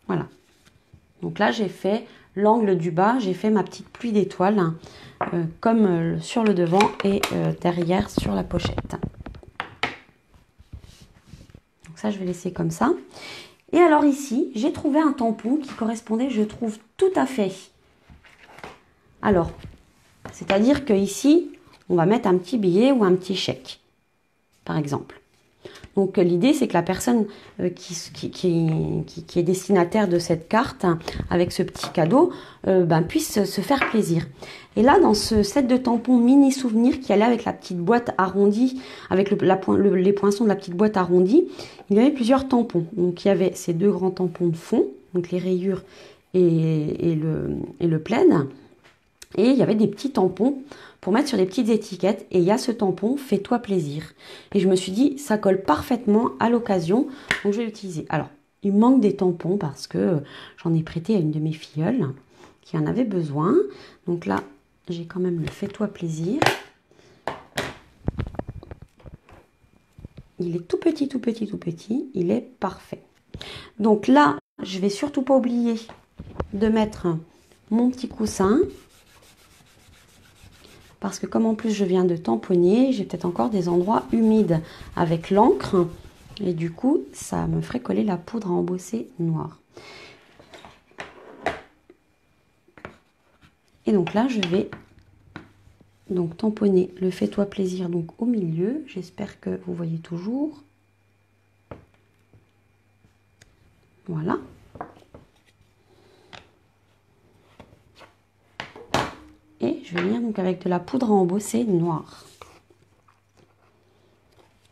Voilà. Donc là, j'ai fait l'angle du bas, j'ai fait ma petite pluie d'étoiles comme sur le devant et derrière sur la pochette. Donc ça, je vais laisser comme ça. Et alors ici, j'ai trouvé un tampon qui correspondait, je trouve, tout à fait. Alors, c'est-à-dire que ici, on va mettre un petit billet ou un petit chèque, par exemple. Donc l'idée, c'est que la personne qui est destinataire de cette carte, avec ce petit cadeau, puisse se faire plaisir. Et là, dans ce set de tampons mini souvenirs qui allait avec la petite boîte arrondie, avec les poinçons de la petite boîte arrondie, il y avait plusieurs tampons. Donc il y avait ces deux grands tampons de fond, donc les rayures et le plaid. Et il y avait des petits tampons pour mettre sur des petites étiquettes. Et il y a ce tampon, fais-toi plaisir. Et je me suis dit, ça colle parfaitement à l'occasion. Donc je vais l'utiliser. Alors, il me manque des tampons parce que j'en ai prêté à une de mes filleules qui en avait besoin. Donc là, j'ai quand même le fais-toi plaisir. Il est tout petit, tout petit, tout petit. Il est parfait. Donc là, je vais surtout pas oublier de mettre mon petit coussin. Parce que comme en plus je viens de tamponner, j'ai peut-être encore des endroits humides avec l'encre. Et du coup, ça me ferait coller la poudre à embosser noire. Et donc là, je vais donc tamponner le fais-toi plaisir donc au milieu. J'espère que vous voyez toujours. Voilà. Et je vais venir donc avec de la poudre à embosser noire.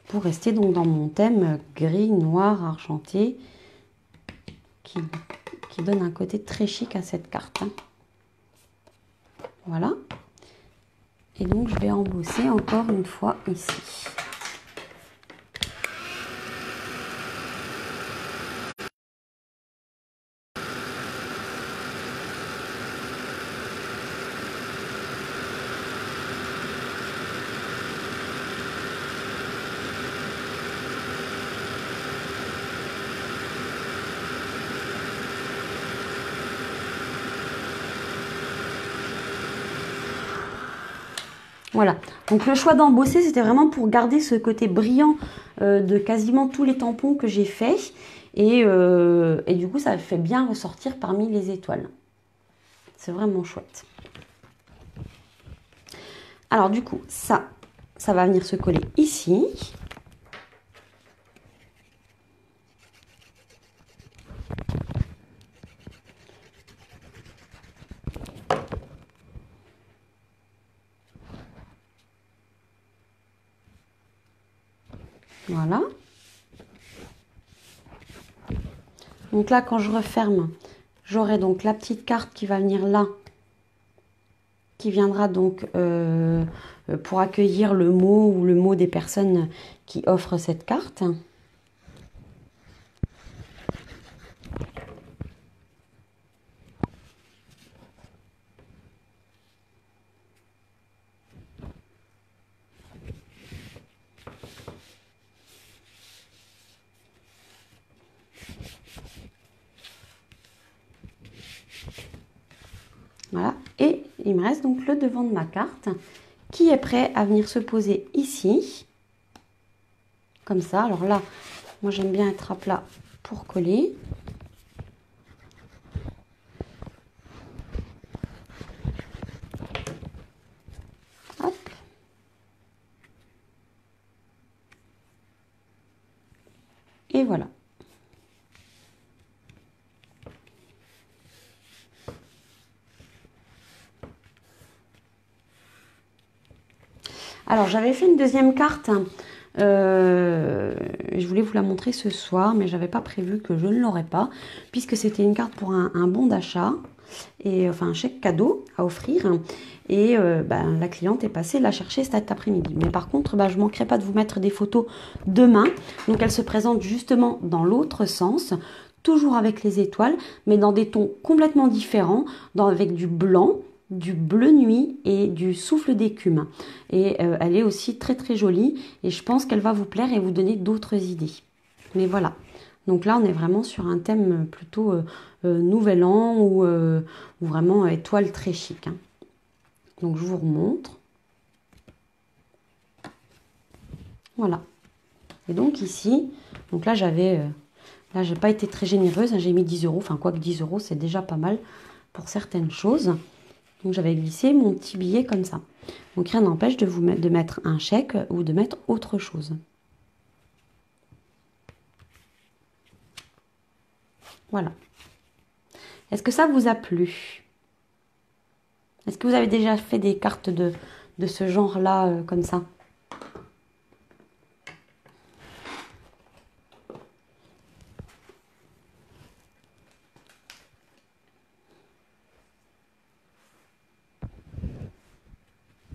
Pour rester donc dans mon thème gris, noir, argenté, qui donne un côté très chic à cette carte. Voilà. Et donc je vais embosser encore une fois ici. Voilà, donc le choix d'embosser, c'était vraiment pour garder ce côté brillant de quasiment tous les tampons que j'ai fait. Et du coup, ça fait bien ressortir parmi les étoiles. C'est vraiment chouette. Alors du coup, ça va venir se coller ici. Voilà. Donc là, quand je referme, j'aurai donc la petite carte qui va venir là, qui viendra donc pour accueillir le mot ou le mot des personnes qui offrent cette carte. Voilà, et il me reste donc le devant de ma carte qui est prêt à venir se poser ici, comme ça. Alors là, moi j'aime bien être à plat pour coller. Hop. Et voilà. Alors, j'avais fait une deuxième carte. Je voulais vous la montrer ce soir, mais j'avais pas prévu que je ne l'aurais pas, puisque c'était une carte pour un bon d'achat, et enfin un chèque cadeau à offrir. Et la cliente est passée la chercher cet après-midi. Mais par contre, je ne manquerai pas de vous mettre des photos demain. Donc, elle se présente justement dans l'autre sens, toujours avec les étoiles, mais dans des tons complètement différents, avec du blanc, du bleu nuit et du souffle d'écume. Et elle est aussi très très jolie et je pense qu'elle va vous plaire et vous donner d'autres idées. Mais voilà. Donc là, on est vraiment sur un thème plutôt nouvel an ou vraiment étoile très chic. Hein. Donc je vous remontre. Voilà. Et donc ici, donc là là j'ai pas été très généreuse, hein, j'ai mis 10 €. Enfin quoi que 10 €, c'est déjà pas mal pour certaines choses. Donc j'avais glissé mon petit billet comme ça. Donc rien n'empêche de vous de mettre un chèque ou de mettre autre chose. Voilà. Est-ce que ça vous a plu? Est-ce que vous avez déjà fait des cartes de ce genre-là, comme ça?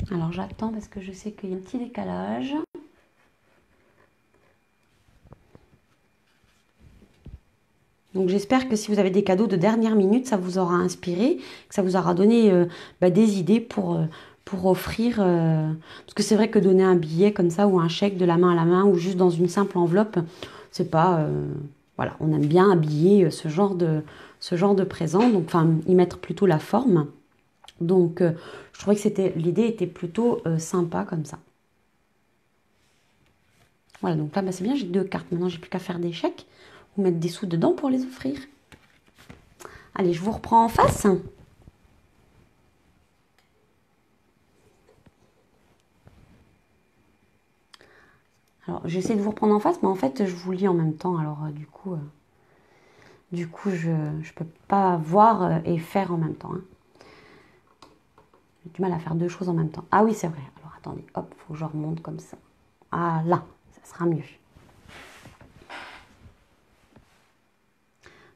Alors j'attends parce que je sais qu'il y a un petit décalage. Donc j'espère que si vous avez des cadeaux de dernière minute, ça vous aura inspiré, que ça vous aura donné des idées pour offrir. Parce que c'est vrai que donner un billet comme ça ou un chèque de la main à la main ou juste dans une simple enveloppe, c'est pas... voilà, on aime bien habiller ce genre de présent, donc enfin y mettre plutôt la forme. Donc je trouvais que l'idée était plutôt sympa comme ça. Voilà, donc là c'est bien, j'ai 2 cartes. Maintenant j'ai plus qu'à faire des chèques ou mettre des sous dedans pour les offrir. Allez, je vous reprends en face. Alors, j'essaie de vous reprendre en face, mais en fait, je vous lis en même temps. Alors, du coup, Du coup, je ne peux pas voir et faire en même temps. Hein. J'ai du mal à faire deux choses en même temps. Ah oui, c'est vrai. Alors, attendez, hop, il faut que je remonte comme ça. Ah là, ça sera mieux.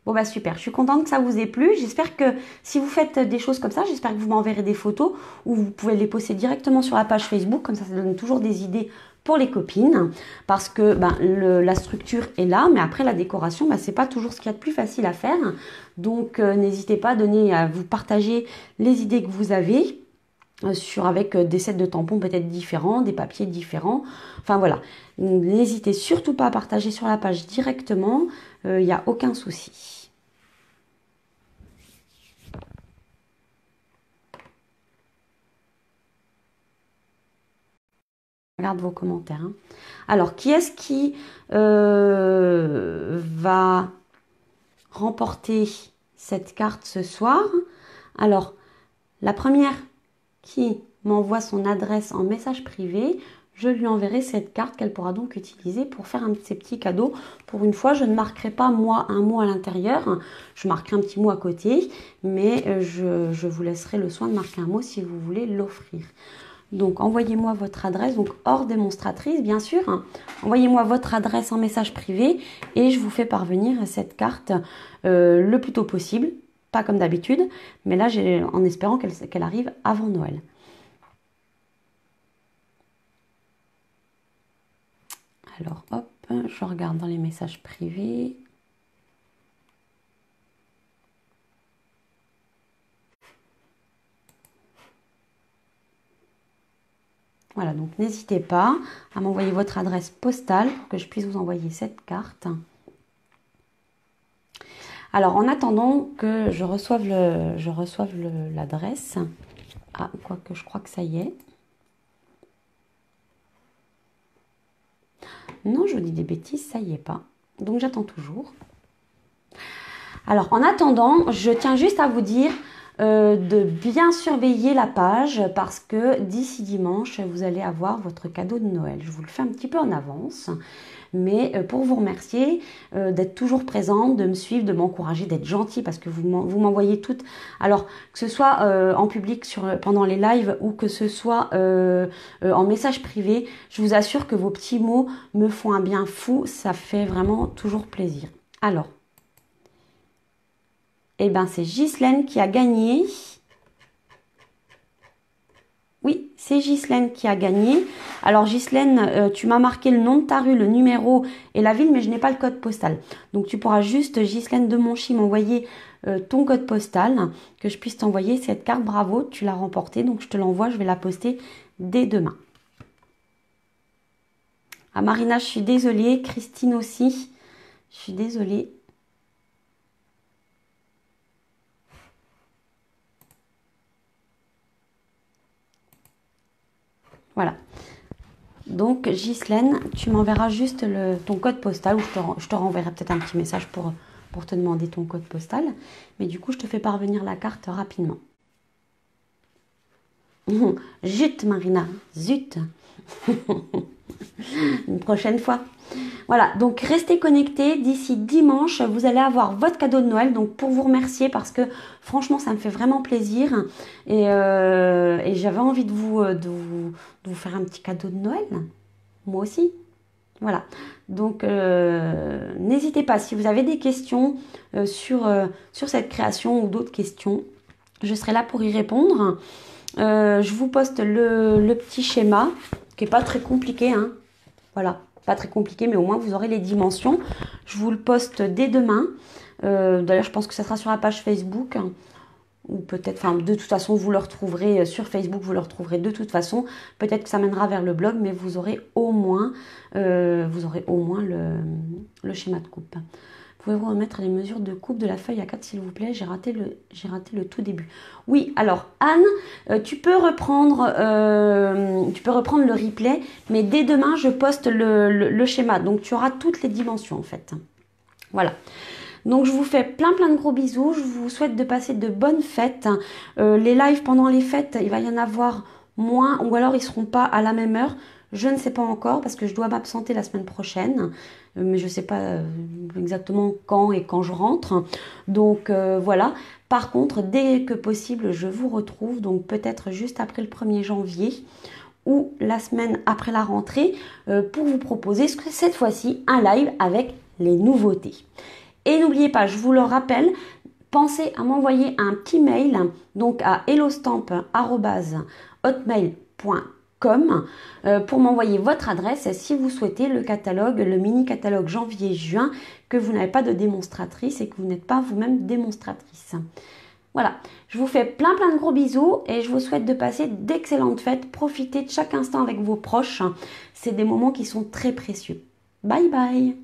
Bon bah super, je suis contente que ça vous ait plu. J'espère que si vous faites des choses comme ça, j'espère que vous m'enverrez des photos ou vous pouvez les poster directement sur la page Facebook. Comme ça donne toujours des idées pour les copines. Parce que ben, la structure est là, mais après la décoration, ben, c'est pas toujours ce qu'il y a de plus facile à faire. Donc n'hésitez pas à vous partager les idées que vous avez. Avec des sets de tampons peut-être différents, des papiers différents. Enfin voilà, n'hésitez surtout pas à partager sur la page directement, il n'y a aucun souci. Regarde vos commentaires. Hein. Alors, qui est-ce qui va remporter cette carte ce soir? Alors, la première qui m'envoie son adresse en message privé, je lui enverrai cette carte qu'elle pourra donc utiliser pour faire un de ses petits cadeaux. Pour une fois, je ne marquerai pas moi un mot à l'intérieur, je marquerai un petit mot à côté, mais je vous laisserai le soin de marquer un mot si vous voulez l'offrir. Donc, envoyez-moi votre adresse, donc hors démonstratrice, bien sûr. Envoyez-moi votre adresse en message privé et je vous fais parvenir cette carte le plus tôt possible. Pas comme d'habitude, mais là, en espérant qu'elle arrive avant Noël. Alors, hop, je regarde dans les messages privés. Voilà, donc n'hésitez pas à m'envoyer votre adresse postale pour que je puisse vous envoyer cette carte. Alors, en attendant que je reçoive l'adresse, ah, quoique je crois que ça y est. Non, je vous dis des bêtises, ça y est pas. Donc, j'attends toujours. Alors, en attendant, je tiens juste à vous dire de bien surveiller la page parce que d'ici dimanche, vous allez avoir votre cadeau de Noël. Je vous le fais un petit peu en avance. Mais pour vous remercier d'être toujours présente, de me suivre, de m'encourager, d'être gentil parce que vous m'envoyez toutes. Alors que ce soit en public pendant les lives ou que ce soit en message privé, je vous assure que vos petits mots me font un bien fou. Ça fait vraiment toujours plaisir. Alors, eh ben c'est Ghislaine qui a gagné. Oui, c'est Ghislaine qui a gagné. Alors Ghislaine, tu m'as marqué le nom de ta rue, le numéro et la ville, mais je n'ai pas le code postal. Donc tu pourras juste, Ghislaine de Monchy, m'envoyer ton code postal, que je puisse t'envoyer cette carte. Bravo, tu l'as remportée. Donc je te l'envoie, je vais la poster dès demain. Ah Marina, je suis désolée. Christine aussi, je suis désolée. Voilà. Donc, Ghislaine, tu m'enverras juste ton code postal ou je te renverrai peut-être un petit message pour te demander ton code postal. Mais du coup, je te fais parvenir la carte rapidement. Zut, Marina, zut. Une prochaine fois. Voilà, donc restez connectés. D'ici dimanche, vous allez avoir votre cadeau de Noël. Donc pour vous remercier parce que franchement, ça me fait vraiment plaisir. Et j'avais envie de vous faire un petit cadeau de Noël. Moi aussi. Voilà. Donc n'hésitez pas, si vous avez des questions sur cette création ou d'autres questions, je serai là pour y répondre. Je vous poste le petit schéma qui n'est pas très compliqué. Hein. Voilà, pas très compliqué, mais au moins vous aurez les dimensions. Je vous le poste dès demain. D'ailleurs, je pense que ça sera sur la page Facebook. Ou peut-être, enfin, de toute façon, vous le retrouverez sur Facebook, vous le retrouverez de toute façon. Peut-être que ça mènera vers le blog, mais vous aurez au moins, le schéma de coupe. Pouvez-vous remettre les mesures de coupe de la feuille A4 s'il vous plaît? J'ai raté le tout début. Oui, alors Anne, tu peux reprendre le replay, mais dès demain je poste le schéma. Donc tu auras toutes les dimensions en fait. Voilà. Donc je vous fais plein de gros bisous. Je vous souhaite de passer de bonnes fêtes. Les lives pendant les fêtes, il va y en avoir moins ou alors ils seront pas à la même heure. Je ne sais pas encore parce que je dois m'absenter la semaine prochaine, mais je ne sais pas exactement quand et quand je rentre. Donc voilà. Par contre, dès que possible, je vous retrouve, donc peut-être juste après le 1er janvier ou la semaine après la rentrée pour vous proposer cette fois-ci un live avec les nouveautés. Et n'oubliez pas, je vous le rappelle, pensez à m'envoyer un petit mail donc à hellostamp@hotmail.com pour m'envoyer votre adresse si vous souhaitez le catalogue, le mini catalogue janvier-juin, que vous n'avez pas de démonstratrice et que vous n'êtes pas vous-même démonstratrice. Voilà, je vous fais plein de gros bisous et je vous souhaite de passer d'excellentes fêtes. Profitez de chaque instant avec vos proches. C'est des moments qui sont très précieux. Bye bye!